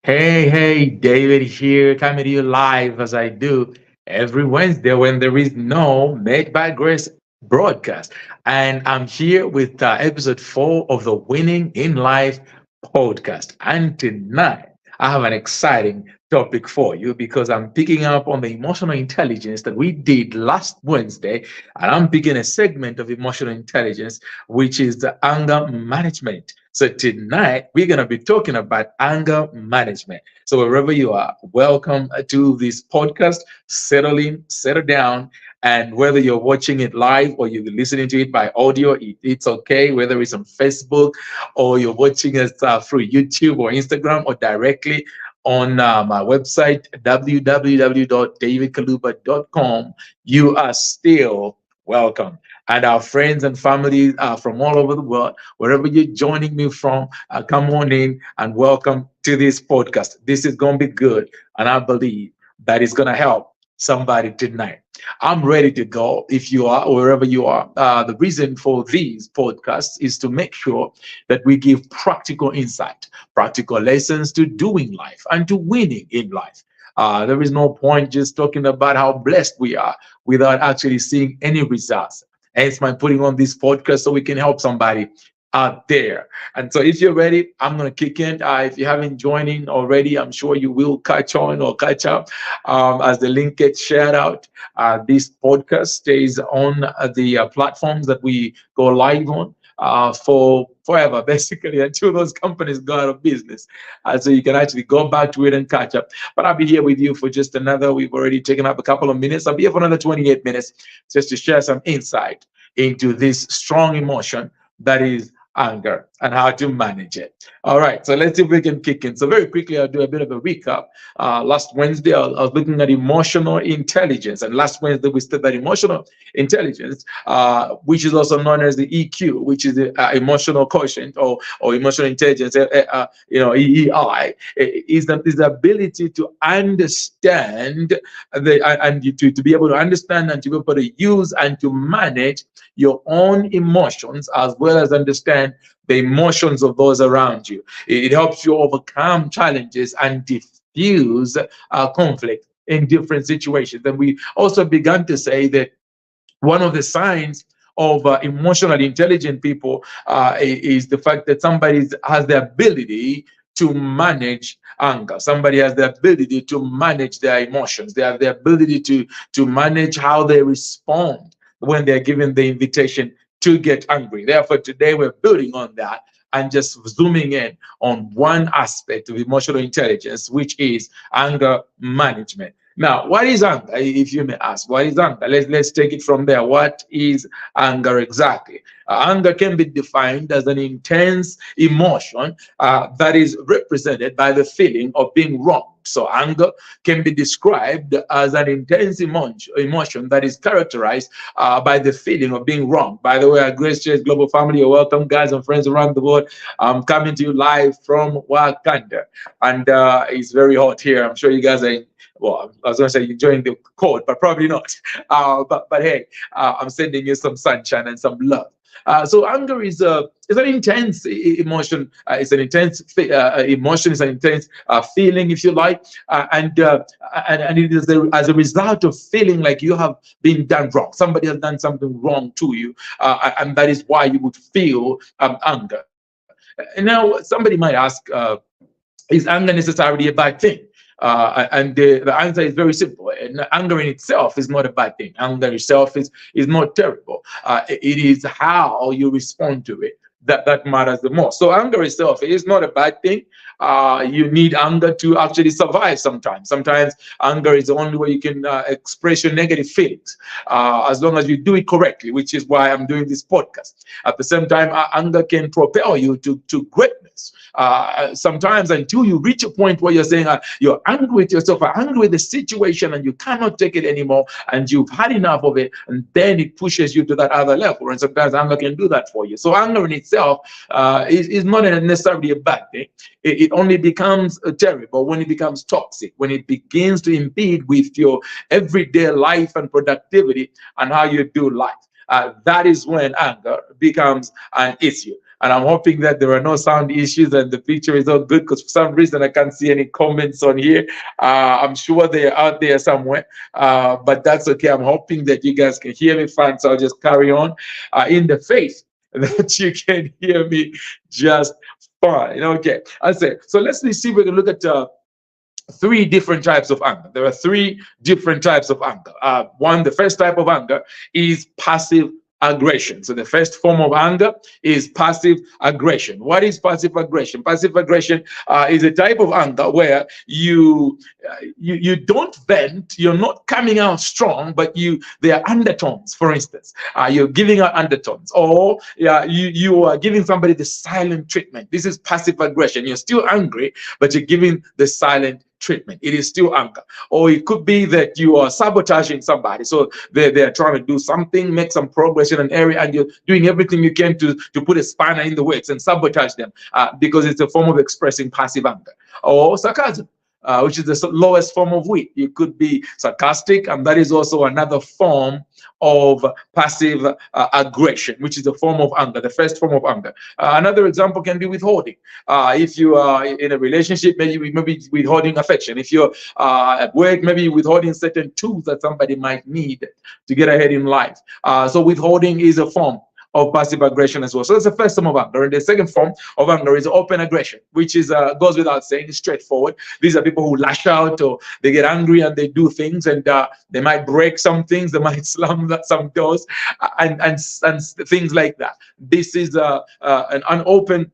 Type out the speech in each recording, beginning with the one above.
Hey, David here, coming to you live as I do every Wednesday when there is no Made by Grace broadcast. And I'm here with episode 4 of the Winning in Life podcast. And tonight, I have an exciting topic for you because I'm picking up on the emotional intelligence that we did last Wednesday. And I'm picking a segment of emotional intelligence, which is the anger management. So tonight we're going to be talking about anger management. So wherever you are, welcome to this podcast. Settle in, settle down, and whether you're watching it live or you're listening to it by audio, it's okay. Whether it's on Facebook or you're watching us through YouTube or Instagram or directly on my website www.davidkaluba.com, you are still welcome. And our friends and family from all over the world, wherever you're joining me from, come on in and welcome to this podcast. This is going to be good. And I believe that it's going to help somebody tonight. I'm ready to go if you are, wherever you are. The reason for these podcasts is to make sure that we give practical insight, practical lessons to doing life and to winning in life. There is no point just talking about how blessed we are without actually seeing any results. Hence my putting on this podcast so we can help somebody out there. And so if you're ready, I'm going to kick in. If you haven't joined in already, I'm sure you will catch on or catch up as the link gets shared out. This podcast stays on the platforms that we go live on for forever, basically, until those companies go out of business. So you can actually go back to it and catch up. But I'll be here with you for just another, we've already taken up a couple of minutes. I'll be here for another 28 minutes just to share some insight into this strong emotion that is anger and how to manage it. All right, so let's see if we can kick in. So very quickly, I'll do a bit of a recap. Last Wednesday, I was looking at emotional intelligence, and last Wednesday we studied that emotional intelligence, which is also known as the EQ, which is the emotional quotient or emotional intelligence. EEI is the ability to understand to be able to understand and to be able to use and to manage your own emotions as well as understand the emotions of those around you. It helps you overcome challenges and diffuse conflict in different situations. And we also began to say that one of the signs of emotionally intelligent people is the fact that somebody has the ability to manage anger. Somebody has the ability to manage their emotions. They have the ability to manage how they respond when they're given the invitation to get angry. Therefore, today we're building on that and just zooming in on one aspect of emotional intelligence, which is anger management. Now, what is anger? If you may ask, what is anger? Let's take it from there. What is anger exactly? Anger can be defined as an intense emotion that is represented by the feeling of being wronged. So anger can be described as an intense emotion that is characterized by the feeling of being wronged. By the way, at Grace Church Global Family, you're welcome, guys and friends around the world. I'm coming to you live from Wakanda, and it's very hot here. I'm sure you guys are. Well, I was going to say enjoying the cold, but probably not. But hey, I'm sending you some sunshine and some love. So anger is an intense emotion. It's an intense emotion. It's an intense feeling, if you like, and it is as a result of feeling like you have been done wrong. Somebody has done something wrong to you, and that is why you would feel anger. And now somebody might ask, is anger necessarily a bad thing? And the answer is very simple. And anger in itself is not a bad thing. Anger itself is not terrible. It is how you respond to it that matters the most. So anger itself is not a bad thing. You need anger to actually survive sometimes. Sometimes anger is the only way you can express your negative feelings, as long as you do it correctly, which is why I'm doing this podcast. At the same time, anger can propel you to greatness. Sometimes until you reach a point where you're saying you're angry with yourself, or angry with the situation, and you cannot take it anymore, and you've had enough of it, and then it pushes you to that other level. And sometimes anger can do that for you. So anger in itself is not necessarily a bad thing. It only becomes terrible when it becomes toxic, when it begins to impede with your everyday life and productivity and how you do life. That is when anger becomes an issue. And I'm hoping that there are no sound issues and the picture is all good, because for some reason I can't see any comments on here. I'm sure they're out there somewhere, but that's okay. I'm hoping that you guys can hear me fine, so I'll just carry on in the faith that you can hear me just fine. Okay, I say, so let's see if we can look at three different types of anger. There are three different types of anger. The first type of anger is passive aggression. So the first form of anger is passive aggression. What is passive aggression? Passive aggression is a type of anger where you don't vent, you're not coming out strong, but there are undertones. For instance, you're giving out undertones, or you are giving somebody the silent treatment. This is passive aggression. You're still angry, but you're giving the silent treatment. It is still anger. Or it could be that you are sabotaging somebody. So they're trying to do something, make some progress in an area, and you're doing everything you can to put a spanner in the works and sabotage them, because it's a form of expressing passive anger. Or sarcasm, which is the lowest form of wit. You could be sarcastic, and that is also another form of passive aggression, which is a form of anger, the first form of anger. Another example can be withholding. If you are in a relationship, maybe withholding affection. If you're at work, maybe withholding certain tools that somebody might need to get ahead in life. So withholding is a form of passive aggression as well. So that's the first form of anger. And the second form of anger is open aggression, which is goes without saying, straightforward. These are people who lash out, or they get angry and they do things, and they might break some things, they might slam some doors, and things like that. This is an unopened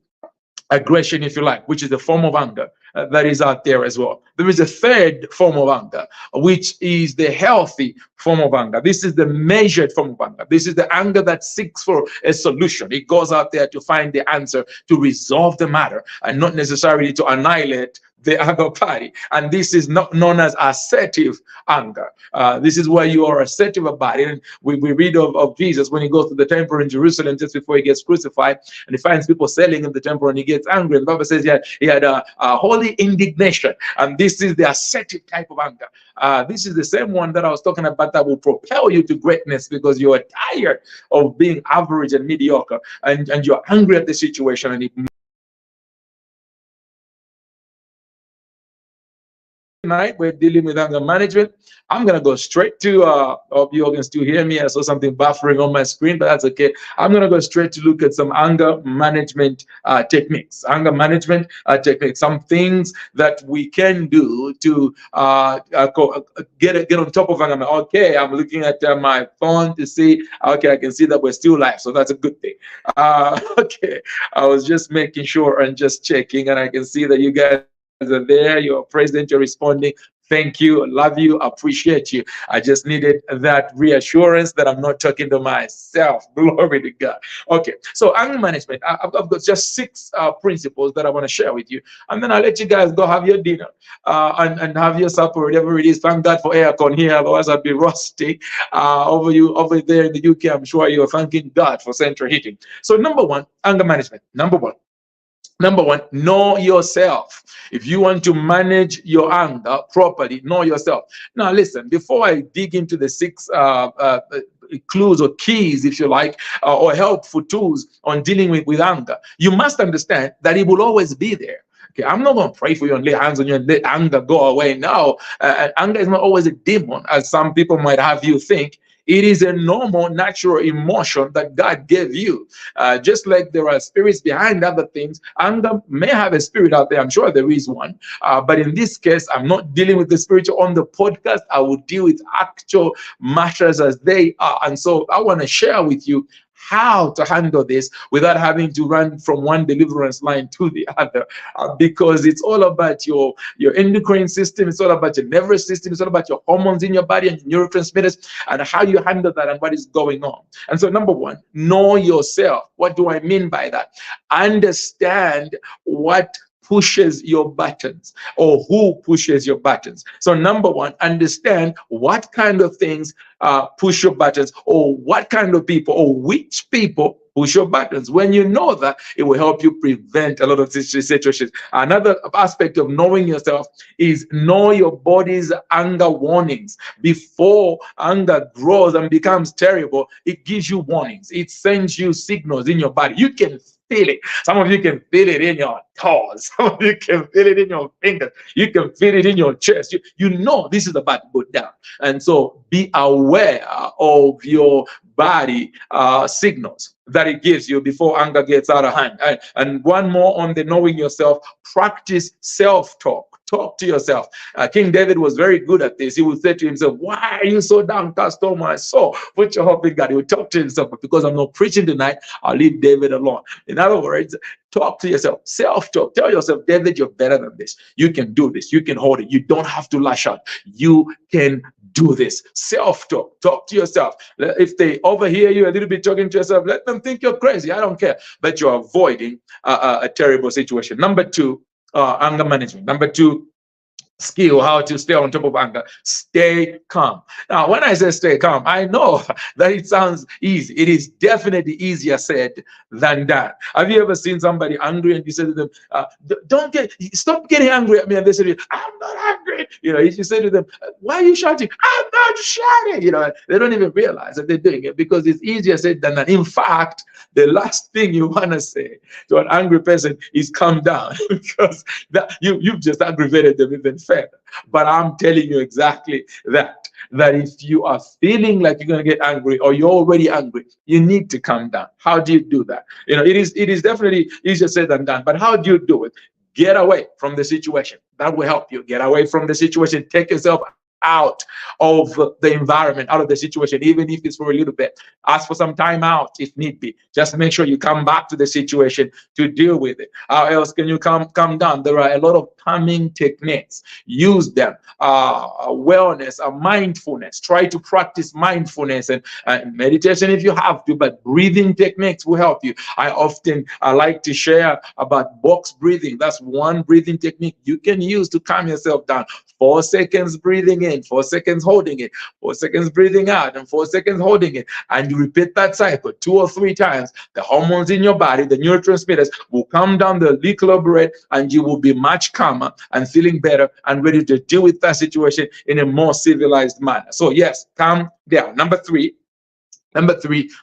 aggression, if you like, which is a form of anger that is out there as well. There is a third form of anger, which is the healthy form of anger. This is the measured form of anger. This is the anger that seeks for a solution. It goes out there to find the answer, to resolve the matter, and not necessarily to annihilate the other party. And this is not known as assertive anger. This is where you are assertive about it. And we read of Jesus when he goes to the temple in Jerusalem just before he gets crucified, and he finds people selling in the temple, and he gets angry. And the Bible says he had a holy indignation. And this is the assertive type of anger. This is the same one that I was talking about that will propel you to greatness, because you are tired of being average and mediocre, and you're angry at the situation, and it tonight we're dealing with anger management. I'm gonna go straight to hope you all can still hear me. I saw something buffering on my screen, but that's okay. I'm gonna go straight to look at some anger management techniques. Anger management techniques, some things that we can do to get on top of anger. Okay, I'm looking at my phone to see. Okay, I can see that we're still live, so that's a good thing. Okay, I was just making sure and just checking, and I can see that you guys are there, you're present, you're responding. Thank you, love you, appreciate you. I just needed that reassurance that I'm not talking to myself. Glory to God. Okay, so anger management. I've got just 6 principles that I want to share with you, and then I'll let you guys go have your dinner and have your supper, whatever it is. Thank God for aircon here, otherwise I'd be rusty. Over there in the UK, I'm sure you're thanking God for central heating. So number 1, anger management. Number one, know yourself. If you want to manage your anger properly, know yourself. Now, listen, before I dig into the 6 clues or keys, if you like, or helpful tools on dealing with anger, you must understand that it will always be there. Okay, I'm not going to pray for you and lay hands on you and let anger go away. No, anger is not always a demon, as some people might have you think. It is a normal, natural emotion that God gave you. Just like there are spirits behind other things, anger may have a spirit out there. I'm sure there is one. But in this case, I'm not dealing with the spiritual on the podcast. I will deal with actual matters as they are. And so I want to share with you how to handle this without having to run from one deliverance line to the other, because it's all about your endocrine system, it's all about your nervous system, it's all about your hormones in your body and neurotransmitters, and how you handle that and what is going on. And so number 1, know yourself. What do I mean by that? Understand what pushes your buttons, or who pushes your buttons. So number 1, understand what kind of things push your buttons, or what kind of people, or which people push your buttons. When you know that, it will help you prevent a lot of situations. Another aspect of knowing yourself is know your body's anger warnings. Before anger grows and becomes terrible, it gives you warnings. It sends you signals in your body. You can feel it. Some of you can feel it in your toes. Some of you can feel it in your fingers. You can feel it in your chest. You know this is about to go down. And so be aware of your body signals that it gives you before anger gets out of hand. And one more on the knowing yourself, practice self-talk. Talk to yourself. King David was very good at this. He would say to himself, why are you so downcast, oh my soul? Put your hope in God. He would talk to himself, but because I'm not preaching tonight, I'll leave David alone. In other words, talk to yourself. Self-talk. Tell yourself, David, you're better than this. You can do this. You can hold it. You don't have to lash out. You can do this. Self-talk. Talk to yourself. If they overhear you a little bit talking to yourself, let them think you're crazy. I don't care. But you're avoiding a terrible situation. Number two, anger management. Number two, skill, how to stay on top of anger. Stay calm. Now, when I say stay calm, I know that it sounds easy. It is definitely easier said than done. Have you ever seen somebody angry and you say to them, stop getting angry at me? And they say, I'm not angry. You know, you say to them, why are you shouting? I'm not shouting. You know, they don't even realize that they're doing it because it's easier said than done. In fact, the last thing you want to say to an angry person is calm down because you've just aggravated them even further. But I'm telling you exactly that if you are feeling like you're going to get angry or you're already angry, you need to calm down. How do you do that? You know, it is definitely easier said than done. But how do you do it? Get away from the situation. That will help you. Get away from the situation. Take yourself out of the environment, out of the situation, even if it's for a little bit. Ask for some time out if need be. Just make sure you come back to the situation to deal with it. How else can you come down? There are a lot of calming techniques. Use them. Wellness, mindfulness. Try to practice mindfulness and meditation if you have to, but breathing techniques will help you. I often like to share about box breathing. That's one breathing technique you can use to calm yourself down. 4 seconds breathing in, 4 seconds holding it, 4 seconds breathing out, and 4 seconds holding it. And you repeat that cycle 2 or 3 times. The hormones in your body, the neurotransmitters, will come down, the equilibrate, and you will be much calmer and feeling better and ready to deal with that situation in a more civilized manner. So yes, calm down. Number three,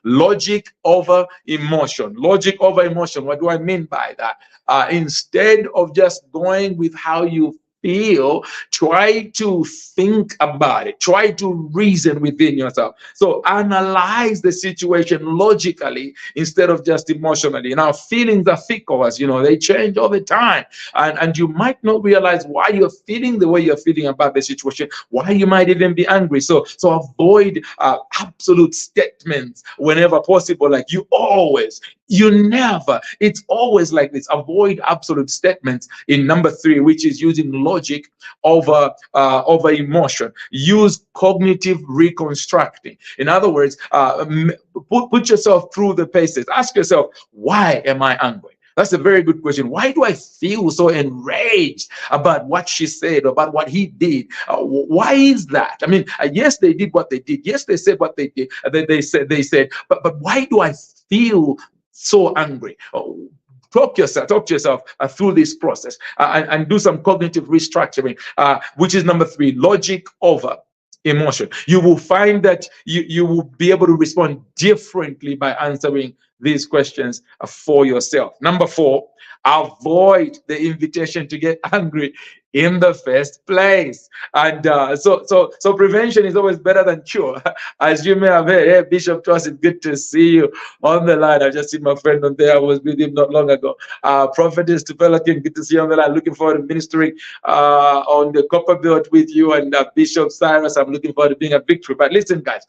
logic over emotion. Logic over emotion. What do I mean by that? Instead of just going with how you feel, try to think about it. Try to reason within yourself. So analyze the situation logically instead of just emotionally. Now, feelings are fickle, as you know, they change all the time. And you might not realize why you're feeling the way you're feeling about the situation, why you might even be angry. So avoid absolute statements whenever possible, like you always, you never. It's always like this. Avoid absolute statements in number 3, which is using logic over emotion. Use cognitive reconstructing. In other words, put yourself through the paces. Ask yourself, why am I angry? That's a very good question. Why do I feel so enraged about what she said, about what he did? Why is that? I mean, yes, they did what they did. Yes, they said what they did. They said, but why do I feel so angry? Talk to yourself through this process and do some cognitive restructuring, which is number 3, logic over emotion. You will find that you will be able to respond differently by answering these questions for yourself. Number 4, avoid the invitation to get angry in the first place. And so prevention is always better than cure. As you may have heard, hey, Bishop Trust, it's good to see you on the line. I just seen my friend on there. I was with him not long ago. Prophetess Tupela King, good to see you on the line. Looking forward to ministering on the Copper Belt with you, and Bishop Cyrus. I'm looking forward to being a victory. But listen, guys,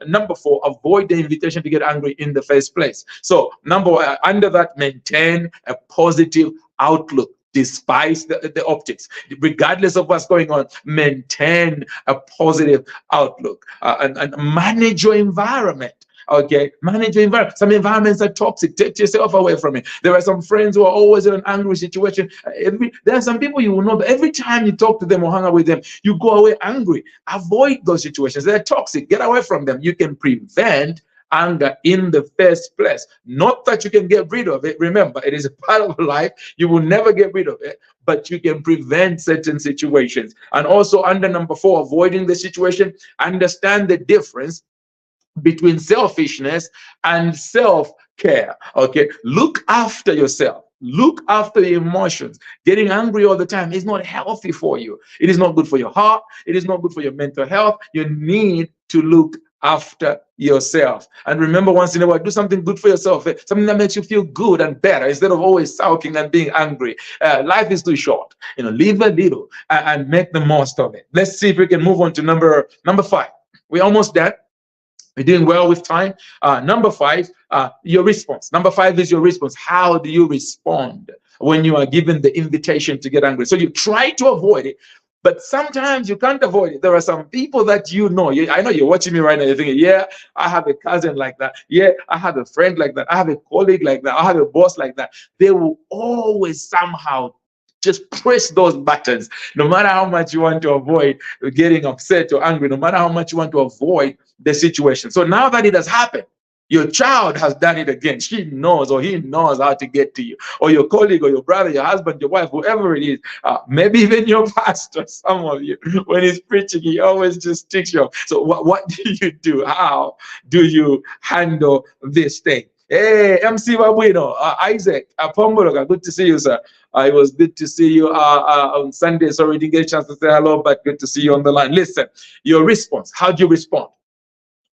number 4, avoid the invitation to get angry in the first place. So under that, maintain a positive outlook. Despite the optics, regardless of what's going on, maintain a positive outlook and manage your environment. Okay, manage your environment. Some environments are toxic. Take yourself away from it. There are some friends who are always in an angry situation. There are some people you will know that every time you talk to them or hang out with them, you go away angry. Avoid those situations. They're toxic. Get away from them. You can prevent anger in the first place. Not that you can get rid of it. Remember, it is a part of life. You will never get rid of it, but you can prevent certain situations. And also under number 4, avoiding the situation, understand the difference between selfishness and self-care. Okay, look after yourself. Look after your emotions. Getting angry all the time is not healthy for you. It is not good for your heart. It is not good for your mental health. You need to look after yourself. And remember, once in a while, do something good for yourself, something that makes you feel good and better instead of always sulking and being angry. Life is too short. Live a little and make the most of it. Let's see if we can move on to number 5. We're almost done. We're doing well with time. Number 5, your response. Number 5 is your response. How do you respond when you are given the invitation to get angry? So you try to avoid it, but sometimes you can't avoid it. There are some people that I know you're watching me right now. You're thinking, yeah, I have a cousin like that. Yeah, I have a friend like that. I have a colleague like that. I have a boss like that. They will always somehow just press those buttons, no matter how much you want to avoid getting upset or angry, no matter how much you want to avoid the situation. So now that it has happened, your child has done it again. She knows or he knows how to get to you, or your colleague or your brother, your husband, your wife, whoever it is, maybe even your pastor. Some of you, when he's preaching, he always just sticks you off. So what do you do? How do you handle this thing? Hey, MC Babuino, Isaac, Pombologa, good to see you, sir. It was good to see you on Sunday. Sorry, we didn't get a chance to say hello, but good to see you on the line. Listen, your response. How do you respond?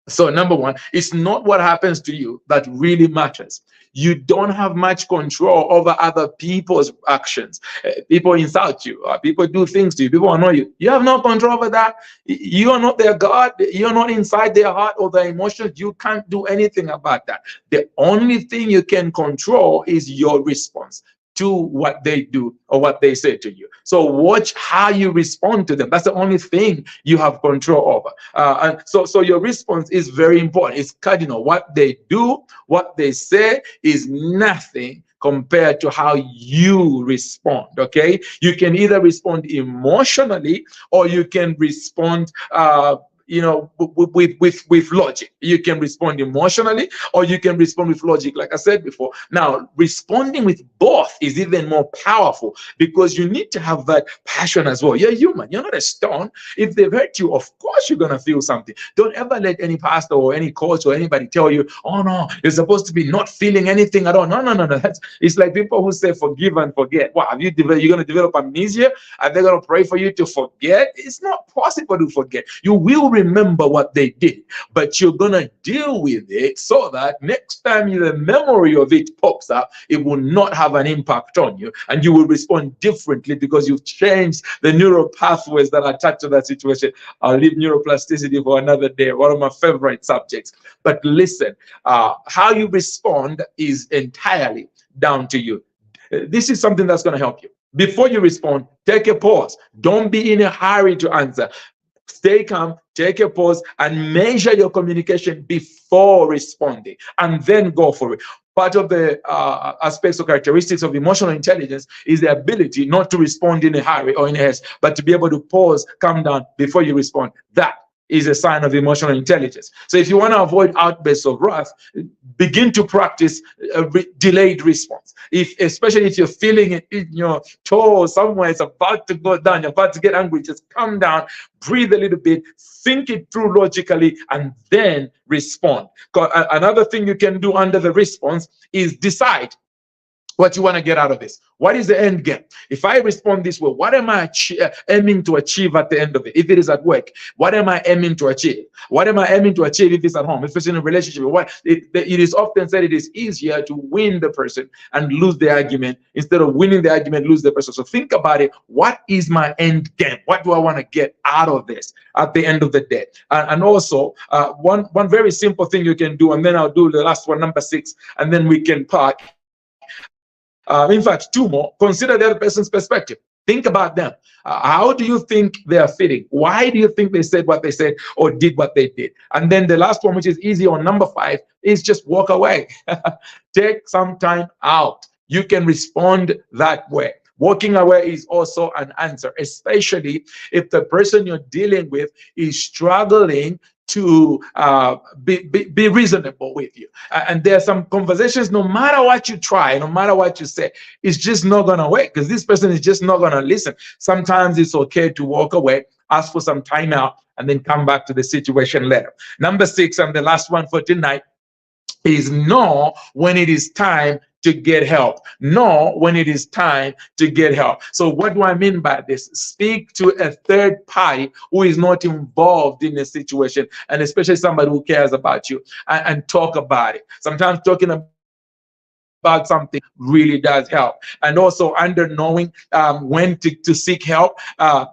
So number 1, it's not what happens to you that really matters. You don't have much control over other people's actions. People insult you, people do things to you, people annoy you. You have no control over that. You are not their God. You're not inside their heart or their emotions. You can't do anything about that. The only thing you can control is your response to what they do or what they say to you. So watch how you respond to them. That's the only thing you have control over. And so your response is very important. It's cardinal. What they do, what they say is nothing compared to how you respond. Okay, you can either respond emotionally or you can respond with logic. You can respond emotionally or you can respond with logic, like I said before. Now, responding with both is even more powerful because you need to have that passion as well. You're human. You're not a stone. If they've hurt you, of course you're going to feel something. Don't ever let any pastor or any coach or anybody tell you, oh no, you're supposed to be not feeling anything at all. No. It's like people who say forgive and forget. Wow, you're going to develop amnesia? Are they going to pray for you to forget? It's not possible to forget. You will remember what they did, but you're gonna deal with it so that next time the memory of it pops up, it will not have an impact on you, and you will respond differently because you've changed the neural pathways that are attached to that situation. I'll leave neuroplasticity for another day, one of my favorite subjects. But listen, how you respond is entirely down to you. This is something that's going to help you. Before you respond, take a pause. Don't be in a hurry to answer. Stay calm, take a pause, and measure your communication before responding, and then go for it. Part of the aspects or characteristics of emotional intelligence is the ability not to respond in a hurry or in a haste, but to be able to pause, calm down before you respond. That is a sign of emotional intelligence. So if you want to avoid outbursts of wrath, begin to practice a delayed response. Especially if you're feeling it in your toe somewhere, it's about to go down, you're about to get angry, just calm down, breathe a little bit, think it through logically, and then respond. Another thing you can do under the response is decide what you want to get out of this. What is the end game? If I respond this way, what am I aiming to achieve at the end of it? If it is at work, what am I aiming to achieve? What am I aiming to achieve if it's at home? If it's in a relationship, it is often said it is easier to win the person and lose the argument instead of winning the argument, lose the person. So think about it. What is my end game? What do I want to get out of this at the end of the day? And also, one very simple thing you can do, and then I'll do the last one, number 6, and then we can part. In fact, 2 more. Consider the other person's perspective. Think about them. How do you think they are feeling? Why do you think they said what they said or did what they did? And then the last one, which is easy on number 5, is just walk away. Take some time out. You can respond that way. Walking away is also an answer, especially if the person you're dealing with is struggling to be reasonable with you. And there are some conversations, no matter what you try, no matter what you say, it's just not going to work because this person is just not going to listen. Sometimes it's okay to walk away, ask for some time out, and then come back to the situation later. Number 6, and the last one for tonight, is know when it is time to get help. Know when it is time to get help. So what do I mean by this? Speak to a third party who is not involved in the situation, and especially somebody who cares about you, and talk about it. Sometimes talking about something really does help. And also under knowing when to seek help.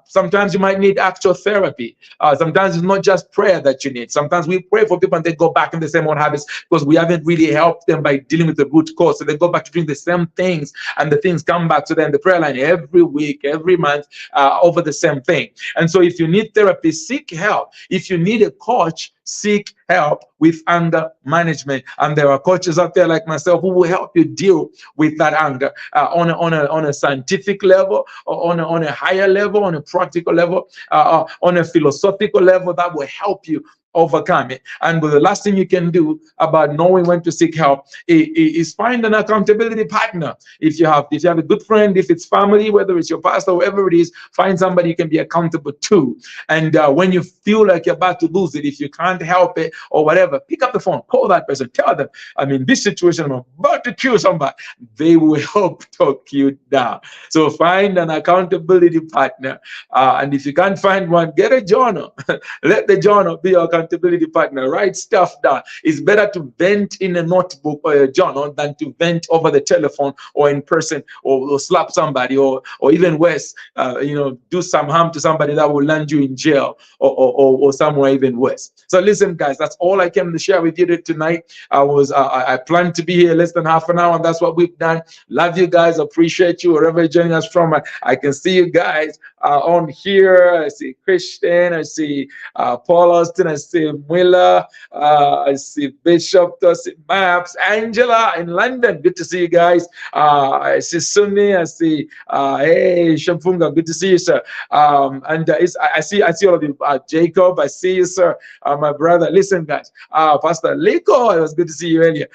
Sometimes you might need actual therapy. Sometimes it's not just prayer that you need. Sometimes we pray for people and they go back in the same old habits because we haven't really helped them by dealing with the root cause. So they go back to doing the same things, and the things come back to them, the prayer line, every week, every month, over the same thing. And so if you need therapy, seek help. If you need a coach, seek help with anger management. And there are coaches out there like myself who will help you deal with that anger on a scientific level, or on a higher level, on a practical level, on a philosophical level that will help you overcome it. And the last thing you can do about knowing when to seek help is find an accountability partner. If you have a good friend, if it's family, whether it's your pastor, whoever it is, find somebody you can be accountable to. And when you feel like you're about to lose it, if you can't help it or whatever, pick up the phone, call that person, tell them, I'm in this situation, I'm about to kill somebody. They will help talk you down. So find an accountability partner. And if you can't find one, get a journal. Let the journal be your accountability partner. Write stuff down. It's better to vent in a notebook or a journal than to vent over the telephone or in person, or slap somebody, or even worse, do some harm to somebody that will land you in jail, or somewhere even worse. So listen, guys, that's all I came to share with you tonight. I planned to be here less than half an hour, and that's what we've done. Love you guys. Appreciate you wherever you're joining us from. I can see you guys on here. I see Christian. I see Paul Austin. I see Mwila. I see Bishop. I see Maps. Angela in London. Good to see you guys. I see Sunni. I see hey Shamfunga. Good to see you, sir. And I see all of you. Jacob. I see you, sir. My brother. Listen, guys. Pastor Liko. It was good to see you earlier.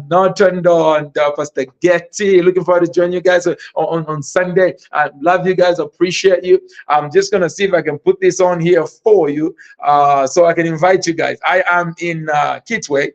Norton and Pastor Getty. Looking forward to joining you guys on Sunday. I love you guys. Appreciate you. I'm just gonna see if I can put this on here for you, so I can invite you guys. I am in Kitwe,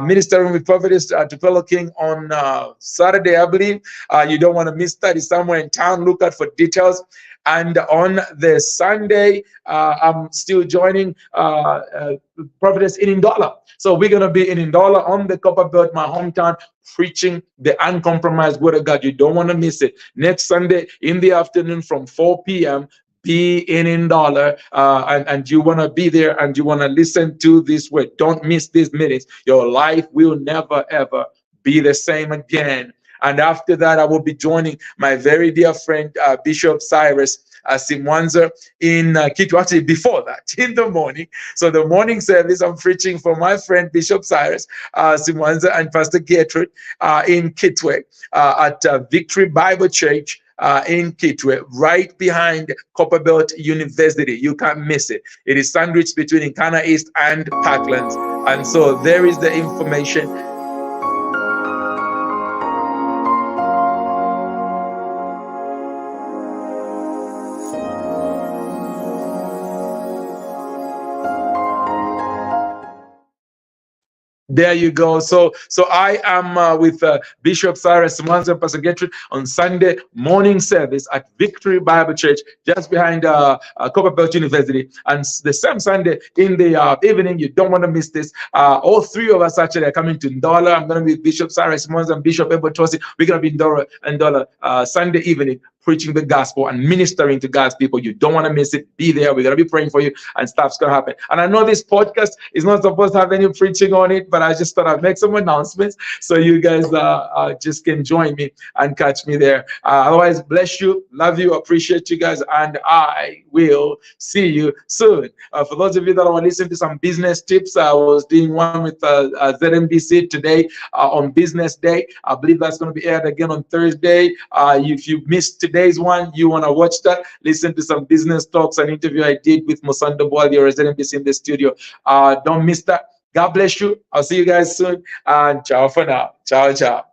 ministering with Prophetess Tupelo King on Saturday, I believe. You don't want to miss that. It's somewhere in town. Look out for details. And on the Sunday, I'm still joining Prophetess in Ndola. So we're going to be in Ndola on the Copper Belt, my hometown, preaching the uncompromised word of God. You don't want to miss it. Next Sunday in the afternoon from 4 p.m., be in Ndola, and you want to be there and you want to listen to this word. Don't miss these minutes. Your life will never, ever be the same again. And after that, I will be joining my very dear friend, Bishop Cyrus Simwanza in Kitwe. Actually, before that, in the morning. So the morning service, I'm preaching for my friend, Bishop Cyrus Simwanza and Pastor Gertrude in Kitwe at Victory Bible Church in Kitwe, right behind Copperbelt University. You can't miss it. It is sandwiched between Nkana East and Parklands. And so there is the information. There you go. So I am with Bishop Cyrus Simwanza and Pastor Gertrude on Sunday morning service at Victory Bible Church, just behind Copperbelt University. And the same Sunday in the evening, you don't want to miss this. All three of us actually are coming to Ndola. I'm going to be with Bishop Cyrus Simwanza and Bishop Ebo Tosi. We're going to be in Ndola Sunday evening, preaching the gospel and ministering to God's people. You don't want to miss it. Be there. We're going to be praying for you, and stuff's going to happen. And I know this podcast is not supposed to have any preaching on it, but I just thought I'd make some announcements so you guys just can join me and catch me there. Otherwise, bless you, love you, appreciate you guys, and I will see you soon. For those of you that want to listen to some business tips, I was doing one with ZNBC today on Business Day. I believe that's going to be aired again on Thursday. If you missed today's one, you want to watch that, listen to some business talks and interview I did with Musanda Boal, your resident in the studio. Don't miss that. God bless you. I'll see you guys soon. And ciao for now. Ciao, ciao.